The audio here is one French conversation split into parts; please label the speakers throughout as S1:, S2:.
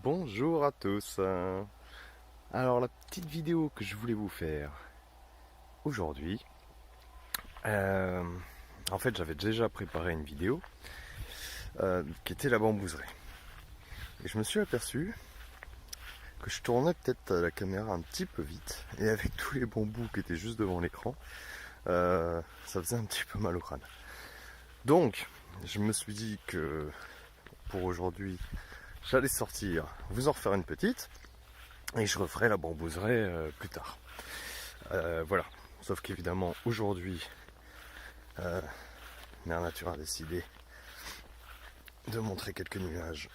S1: Bonjour à tous. Alors la petite vidéo que je voulais vous faire aujourd'hui, euh, en fait j'avais déjà préparé une vidéo qui était la bambouserie. Et je me suis aperçu que je tournais peut-être la caméra un petit peu vite et avec tous les bambous qui étaient juste devant l'écran, ça faisait un petit peu mal au crâne. Donc je me suis dit que pour aujourd'hui j'allais sortir, vous en refaire une petite. Et je referai la bambouserie plus tard. Voilà. Sauf qu'évidemment, aujourd'hui, Mère Nature a décidé de montrer quelques nuages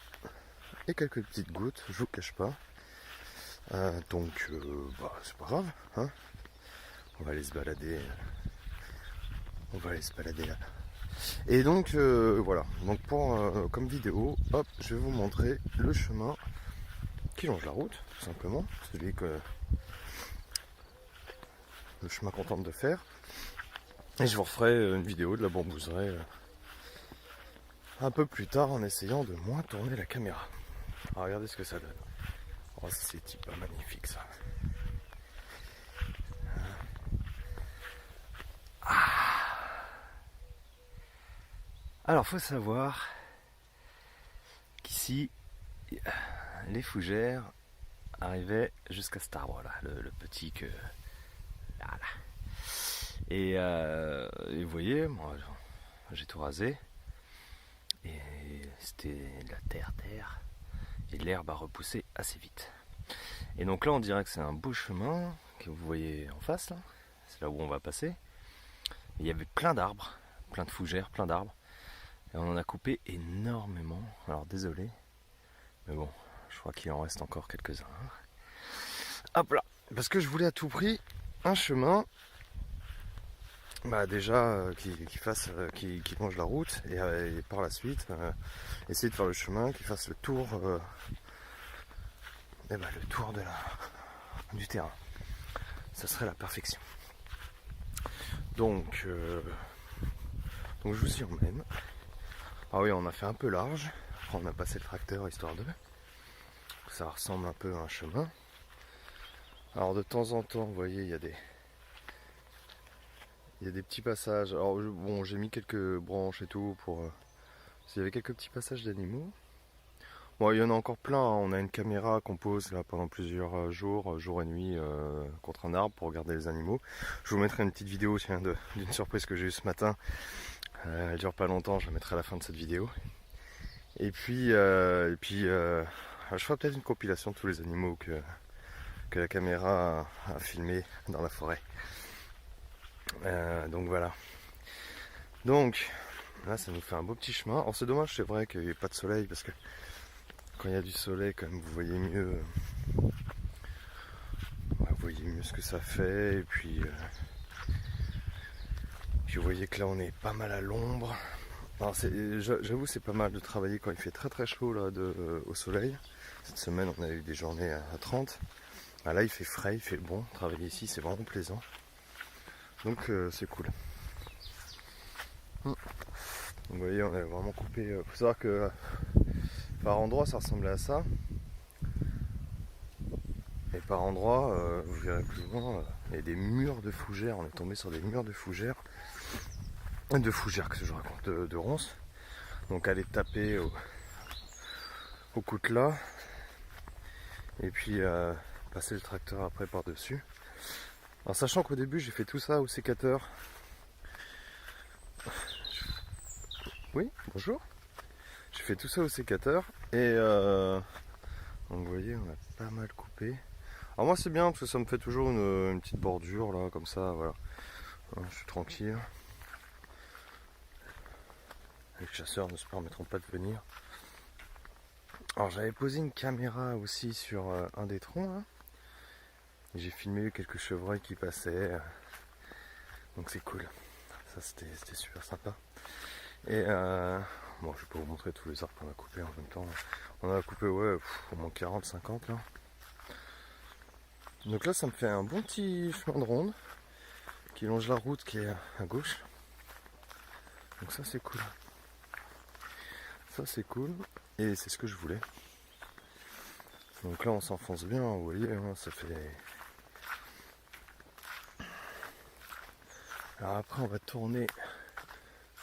S1: et quelques petites gouttes, je vous cache pas. Donc, c'est pas grave. Hein, on va aller se balader. On va aller se balader là. Et donc, voilà. Donc, comme vidéo, hop, je vais vous montrer le chemin qui longe la route, tout simplement. Celui que le chemin qu'on tente de faire. Et je vous referai une vidéo de la bambouserie un peu plus tard en essayant de moins tourner la caméra. Alors regardez ce que ça donne. Oh, c'est pas magnifique ça. Alors faut savoir qu'ici les fougères arrivaient jusqu'à cet arbre là, le petit que là, là. Et vous voyez, moi j'ai tout rasé et c'était de la terre et l'herbe a repoussé assez vite. Et donc là on dirait que c'est un beau chemin que vous voyez en face là, c'est là où on va passer. Et il y avait plein d'arbres, plein de fougères, plein d'arbres. Et on en a coupé énormément. Alors désolé, mais bon, je crois qu'il en reste encore quelques-uns. Hop là, parce que je voulais à tout prix un chemin, déjà qui longe la route et par la suite essayer de faire le chemin qui fasse le tour, le tour du terrain. Ça serait la perfection. Donc je vous y emmène. Ah oui, on a fait un peu large. Après, on a passé le tracteur histoire de. Ça ressemble un peu à un chemin. Alors de temps en temps, vous voyez, il y a des petits passages. Alors bon, j'ai mis quelques branches et tout pour. Il y avait quelques petits passages d'animaux. Bon, il y en a encore plein. Hein. On a une caméra qu'on pose là pendant plusieurs jours, jour et nuit, contre un arbre pour regarder les animaux. Je vous mettrai une petite vidéo d'une surprise que j'ai eue ce matin. Elle dure pas longtemps. Je la mettrai à la fin de cette vidéo. Et puis, je ferai peut-être une compilation de tous les animaux que la caméra a filmé dans la forêt. Donc voilà. Donc là, ça nous fait un beau petit chemin. Alors c'est dommage, c'est vrai qu'il n'y ait pas de soleil parce que quand il y a du soleil, quand même, vous voyez mieux. Vous voyez mieux ce que ça fait. Et puis vous voyez que là, on est pas mal à l'ombre. Alors j'avoue, c'est pas mal de travailler quand il fait très très chaud là, au soleil. Cette semaine, on a eu des journées à 30. Ah, là, il fait frais, il fait bon. Travailler ici, c'est vraiment plaisant. Donc, c'est cool. Vous voyez, on a vraiment coupé. Il faut savoir que par endroits, ça ressemblait à ça. Et par endroits, vous verrez plus loin, il y a des murs de fougères. On est tombé sur des murs de fougères. De fougères, que je raconte, de ronces. Donc, aller taper au coutelas. Et puis, passer le tracteur après par-dessus. Alors, sachant qu'au début, j'ai fait tout ça au sécateur. Oui, bonjour. J'ai fait tout ça au sécateur et donc vous voyez, on a pas mal coupé. Alors moi c'est bien parce que ça me fait toujours une petite bordure là, comme ça, voilà. Je suis tranquille. Les chasseurs ne se permettront pas de venir. Alors j'avais posé une caméra aussi sur un des troncs là. J'ai filmé quelques chevreuils qui passaient. Donc c'est cool. Ça c'était super sympa. Et bon, je vais pas vous montrer tous les arbres qu'on a coupés en même temps. On a coupé au moins 40-50 là. Donc là ça me fait un bon petit chemin de ronde qui longe la route qui est à gauche. Donc ça c'est cool. Ça c'est cool. Et c'est ce que je voulais. Donc là on s'enfonce bien, vous voyez, hein, ça fait... Alors après on va tourner,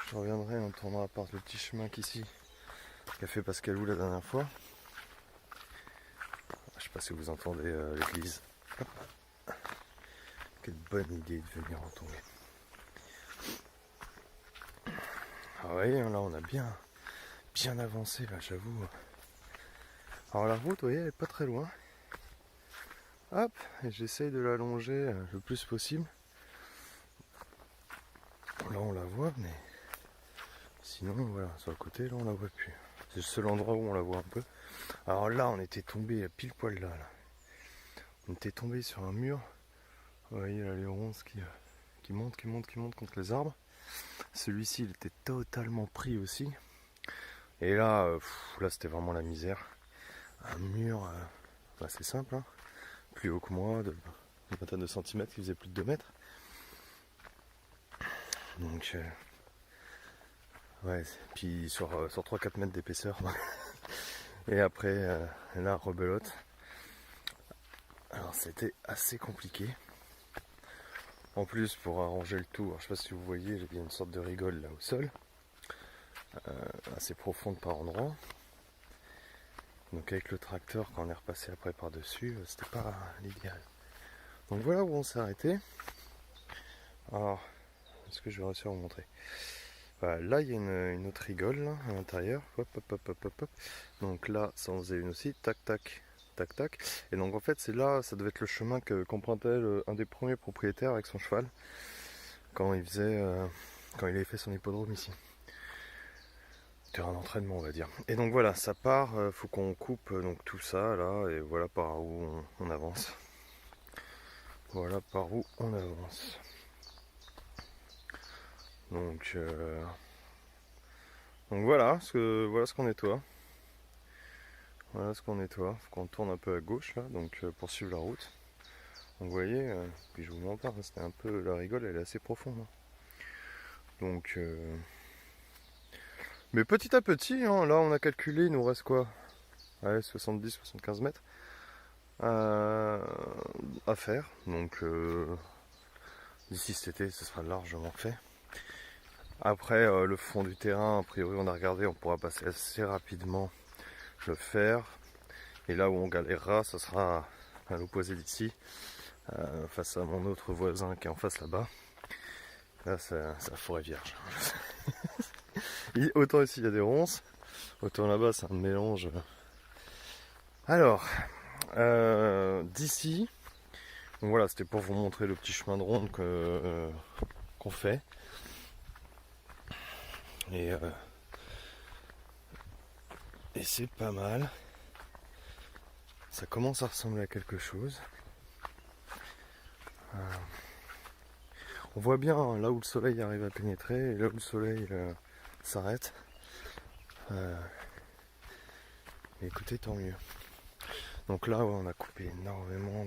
S1: je reviendrai, on tournera par le petit chemin qu'ici, qu'a fait Pascalou la dernière fois. Je sais pas si vous entendez l'église. Quelle bonne idée de venir en tomber. Ah oui, là on a bien avancé là, j'avoue. Alors la route, vous voyez, elle est pas très loin. Hop, et j'essaye de l'allonger le plus possible. Là on la voit, mais sinon voilà, sur le côté là on la voit plus. C'est le seul endroit où on la voit un peu. Alors là on était tombé pile poil là. On était tombé sur un mur. Vous voyez là les ronces qui montent contre les arbres. Celui-ci il était totalement pris aussi. Et là, là c'était vraiment la misère. Un mur assez simple, hein, plus haut que moi, de une vingtaine de centimètres, qui faisait plus de 2 mètres. Donc ouais, puis sur 3-4 mètres d'épaisseur. Et après là rebelote. Alors c'était assez compliqué. En plus pour arranger le tout, alors, je sais pas si vous voyez, il y a une sorte de rigole là au sol. Assez profonde par endroit. Donc avec le tracteur, quand on est repassé après par dessus, c'était pas l'idéal. Donc voilà où on s'est arrêté. Alors, est-ce que je vais réussir à vous montrer? Voilà, là il y a une autre rigole là, à l'intérieur. Hop, hop, hop, hop, hop, hop. Donc là, ça en faisait une aussi. Tac, tac, tac, tac. Et donc en fait, c'est là, ça devait être le chemin qu'empruntait un des premiers propriétaires avec son cheval quand il faisait, quand il avait fait son hippodrome ici. Terrain d'entraînement, on va dire. Et donc voilà, ça part. Faut qu'on coupe donc tout ça là, et voilà par où on avance. Voilà par où on avance. Donc voilà ce qu'on nettoie. Voilà ce qu'on nettoie. Faut qu'on tourne un peu à gauche là, donc pour suivre la route. Donc vous voyez, puis je vous montre, hein, c'était un peu la rigole, elle est assez profonde. Hein. Donc mais petit à petit, hein, là on a calculé, il nous reste quoi? Ouais, 70-75 mètres à faire. Donc d'ici cet été, ce sera largement fait. Après, le fond du terrain, a priori, on a regardé, on pourra passer assez rapidement le faire. Et là où on galérera, ce sera à l'opposé d'ici, face à mon autre voisin qui est en face là-bas. Là, c'est la forêt vierge. Autant ici, il y a des ronces, autant là-bas, c'est un mélange. Alors, d'ici, donc voilà, c'était pour vous montrer le petit chemin de ronde qu'on fait. Et c'est pas mal. Ça commence à ressembler à quelque chose. On voit bien hein, là où le soleil arrive à pénétrer et là où le soleil s'arrête. Écoutez, tant mieux. Donc là, ouais, on a coupé énormément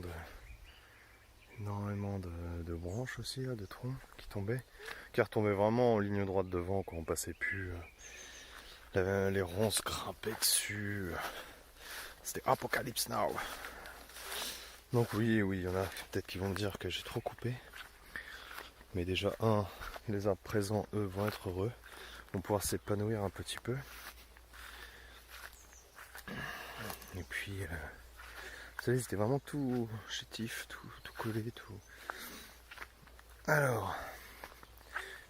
S1: de branches aussi, là, de troncs qui tombaient. Qui retombaient vraiment en ligne droite devant quand on passait plus. Les ronces grimpaient dessus. C'était Apocalypse Now. Donc oui, il y en a peut-être qui vont me dire que j'ai trop coupé. Mais déjà, les arbres présents, eux, vont être heureux. Vont pouvoir s'épanouir un petit peu. Et puis, vous savez, c'était vraiment tout chétif, tout collé, tout. Alors,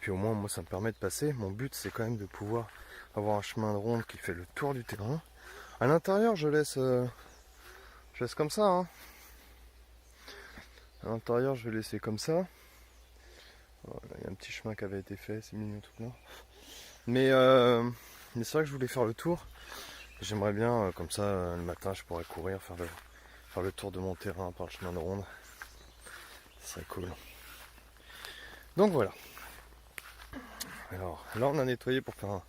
S1: puis au moins, moi, ça me permet de passer. Mon but, c'est quand même de pouvoir avoir un chemin de ronde qui fait le tour du terrain. À l'intérieur, je laisse comme ça. Hein. À l'intérieur, je vais laisser comme ça. Voilà, il y a un petit chemin qui avait été fait, c'est mignon tout là. Mais c'est vrai que je voulais faire le tour. J'aimerais bien, comme ça, le matin, je pourrais courir, faire le tour de mon terrain par le chemin de ronde. Ce serait cool. Donc voilà. Alors là, on a nettoyé pour faire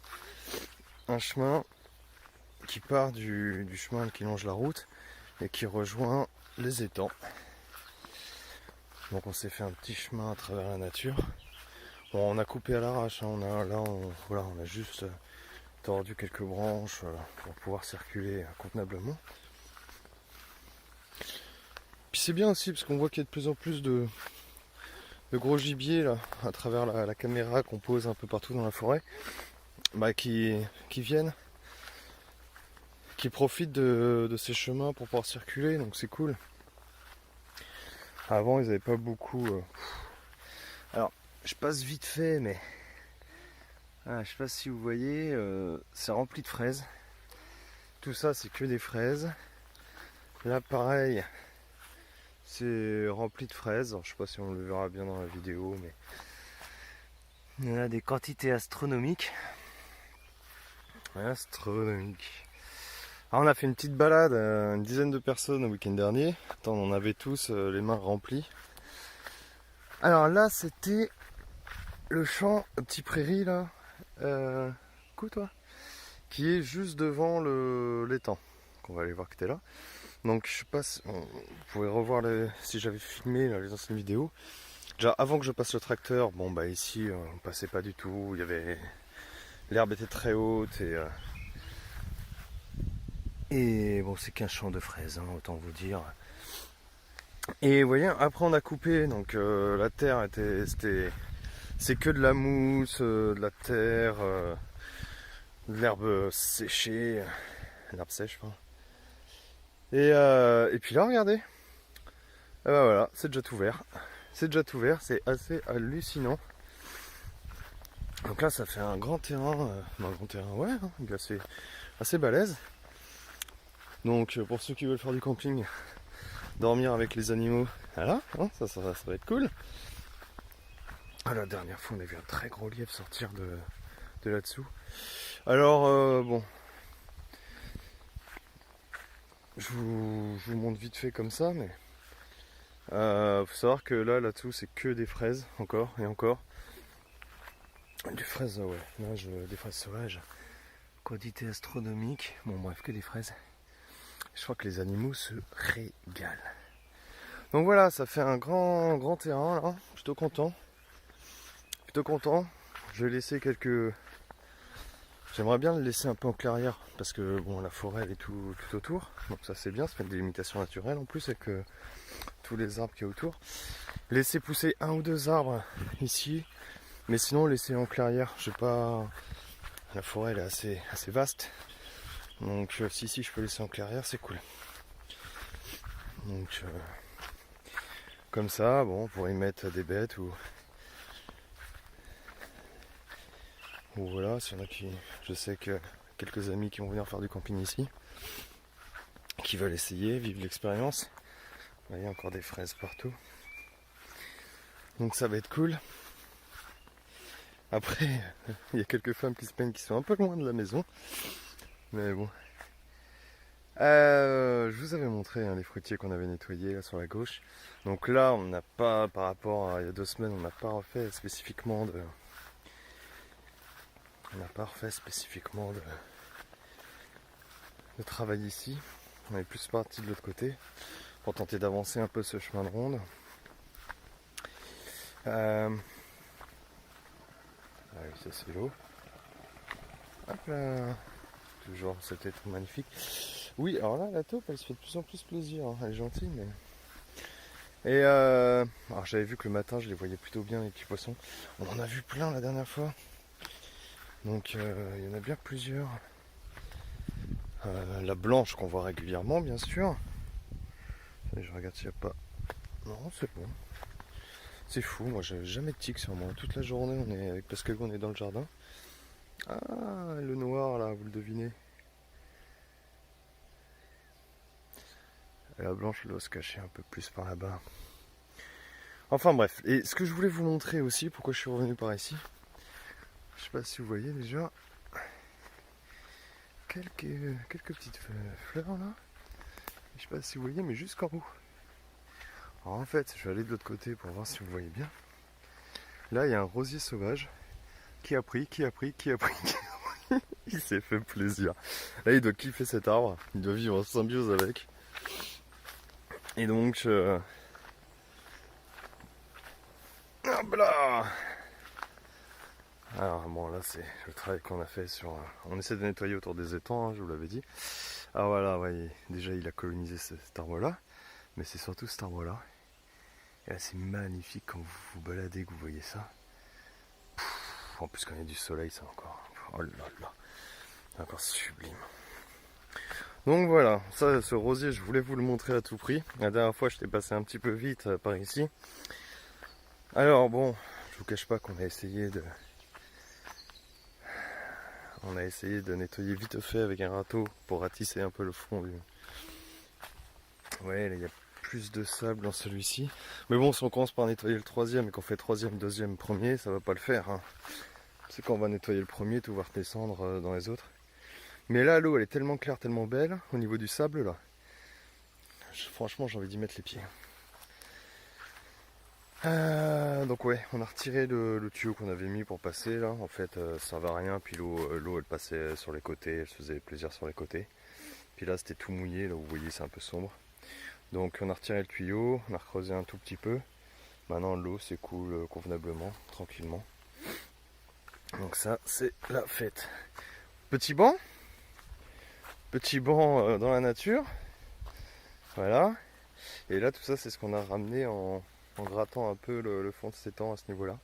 S1: un chemin qui part du chemin qui longe la route et qui rejoint les étangs. Donc on s'est fait un petit chemin à travers la nature. Bon, on a coupé à l'arrache, hein. On a juste tordu quelques branches pour pouvoir circuler convenablement. Puis c'est bien aussi parce qu'on voit qu'il y a de plus en plus de gros gibier là, à travers la caméra qu'on pose un peu partout dans la forêt, bah, qui viennent, qui profitent de ces chemins pour pouvoir circuler, donc c'est cool. Avant ils n'avaient pas beaucoup. Alors je passe vite fait, mais je sais pas si vous voyez, c'est rempli de fraises. Tout ça c'est que des fraises. Là pareil, c'est rempli de fraises. Alors, je sais pas si on le verra bien dans la vidéo, mais il y en a des quantités astronomiques. Astronomiques. Alors, on a fait une petite balade, une dizaine de personnes le week-end dernier. Attends, on avait tous les mains remplies. Alors là, c'était le champ Petit Prairie là, toi, qui est juste devant l'étang. On va aller voir que t'es là. Donc je sais pas si vous pouvez revoir si j'avais filmé là, les anciennes vidéos. Déjà avant que je passe le tracteur, bon bah ici on passait pas du tout, il y avait l'herbe était très haute et bon c'est qu'un champ de fraises, hein, autant vous dire. Et vous voyez, après on a coupé, donc la terre c'est que de la mousse, de la terre, de l'herbe séchée, l'herbe sèche. Enfin. Et puis là regardez, et ben voilà, c'est déjà tout vert. C'est déjà tout vert, c'est assez hallucinant. Donc là ça fait un grand terrain, ouais, hein, assez balèze. Donc pour ceux qui veulent faire du camping, dormir avec les animaux, voilà, hein, ça va être cool. Ah, la dernière fois on a vu un très gros lièvre sortir de là-dessous. Alors bon, je vous montre vite fait comme ça, mais faut savoir que là-dessous c'est que des fraises, encore et encore. Des fraises, ouais, des fraises sauvages. Quantité astronomique, bon bref, que des fraises. Je crois que les animaux se régalent. Donc voilà, ça fait un grand terrain là, plutôt content. Je vais laisser J'aimerais bien le laisser un peu en clairière parce que bon, la forêt elle est tout autour, donc ça c'est bien, ça fait une délimitation naturelle en plus avec tous les arbres qui y a autour. Laisser pousser un ou deux arbres ici, mais sinon laisser en clairière. Je sais pas, la forêt elle est assez vaste, donc si je peux laisser en clairière c'est cool. Donc comme ça, bon, on pourrait y mettre des bêtes ou voilà, s'il y en a qui, je sais que quelques amis qui vont venir faire du camping ici, qui veulent essayer, vivre l'expérience. Vous voyez, encore des fraises partout. Donc ça va être cool. Après, il y a quelques femmes qui se plaignent qui sont un peu loin de la maison. Mais bon. Je vous avais montré hein, les fruitiers qu'on avait nettoyés là sur la gauche. Donc là, on n'a pas, par rapport à il y a 2 semaines, on n'a pas refait spécifiquement de travail ici. On est plus parti de l'autre côté pour tenter d'avancer un peu ce chemin de ronde. Ah oui, ça c'est l'eau. Hop là. Toujours cet être magnifique. Oui, alors là, la taupe, elle se fait de plus en plus plaisir. Hein. Elle est gentille, mais... Et alors j'avais vu que le matin, je les voyais plutôt bien, les petits poissons. On en a vu plein la dernière fois. Donc il y en a bien plusieurs. La blanche qu'on voit régulièrement, bien sûr. Et je regarde s'il n'y a pas... Non, c'est bon. C'est fou, moi j'avais jamais de tic sur moi. Toute la journée, on est avec Pascal, on est dans le jardin. Ah, le noir là, vous le devinez. Et la blanche, elle doit se cacher un peu plus par là-bas. Enfin bref, et ce que je voulais vous montrer aussi, pourquoi je suis revenu par ici, je sais pas si vous voyez déjà quelques petites fleurs là. Je sais pas si vous voyez, mais jusqu'en haut. Alors en fait, je vais aller de l'autre côté pour voir si vous voyez bien. Là, il y a un rosier sauvage qui a pris. Il s'est fait plaisir. Là, il doit kiffer cet arbre. Il doit vivre en symbiose avec. Et donc... Hop là. Alors bon, là, c'est le travail qu'on a fait sur... On essaie de nettoyer autour des étangs, hein, je vous l'avais dit. Ah voilà, voyez, déjà, il a colonisé cet arbre-là. mais c'est surtout cet arbre-là. Et là, c'est magnifique quand vous vous baladez, que vous voyez ça. En plus, quand il y a du soleil, c'est encore... Oh là là, c'est encore sublime. Donc voilà, ça, ce rosier, je voulais vous le montrer à tout prix. La dernière fois, je t'ai passé un petit peu vite par ici. Alors bon, je vous cache pas qu'on a essayé de... On a essayé de nettoyer vite fait avec un râteau pour ratisser un peu le fond du... Ouais, là, il y a plus de sable dans celui-ci. Mais bon, si on commence par nettoyer le troisième et qu'on fait troisième, deuxième, premier, ça va pas le faire. Hein. C'est quand on va nettoyer le premier, tout va redescendre dans les autres. Mais là, l'eau, elle est tellement claire, tellement belle, au niveau du sable, là. Franchement, j'ai envie d'y mettre les pieds. Donc ouais, on a retiré le tuyau qu'on avait mis pour passer, là. En fait, ça servait à rien, puis l'eau, elle passait sur les côtés, elle se faisait plaisir sur les côtés. Puis là, c'était tout mouillé, là, vous voyez, c'est un peu sombre. Donc on a retiré le tuyau, on a recreusé un tout petit peu. Maintenant, l'eau s'écoule convenablement, tranquillement. Donc ça, c'est la fête. Petit banc dans la nature. Voilà. Et là, tout ça, c'est ce qu'on a ramené en grattant un peu le fond de cet étang à ce niveau-là.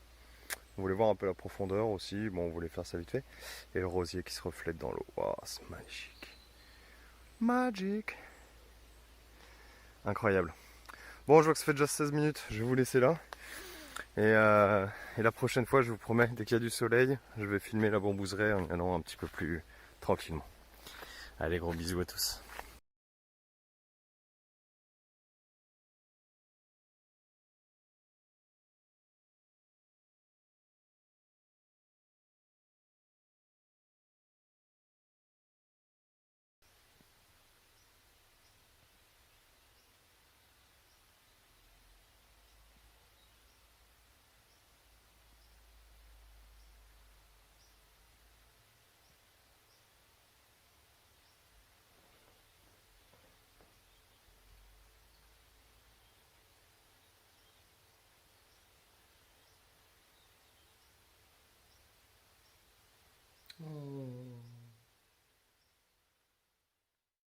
S1: On voulait voir un peu la profondeur aussi. Bon, on voulait faire ça vite fait. Et le rosier qui se reflète dans l'eau. Waouh, c'est magique. Magic. Incroyable. Bon, je vois que ça fait déjà 16 minutes. Je vais vous laisser là. Et la prochaine fois, je vous promets, dès qu'il y a du soleil, je vais filmer la bambouseraie en y allant un petit peu plus tranquillement. Allez, gros bisous à tous. Oh.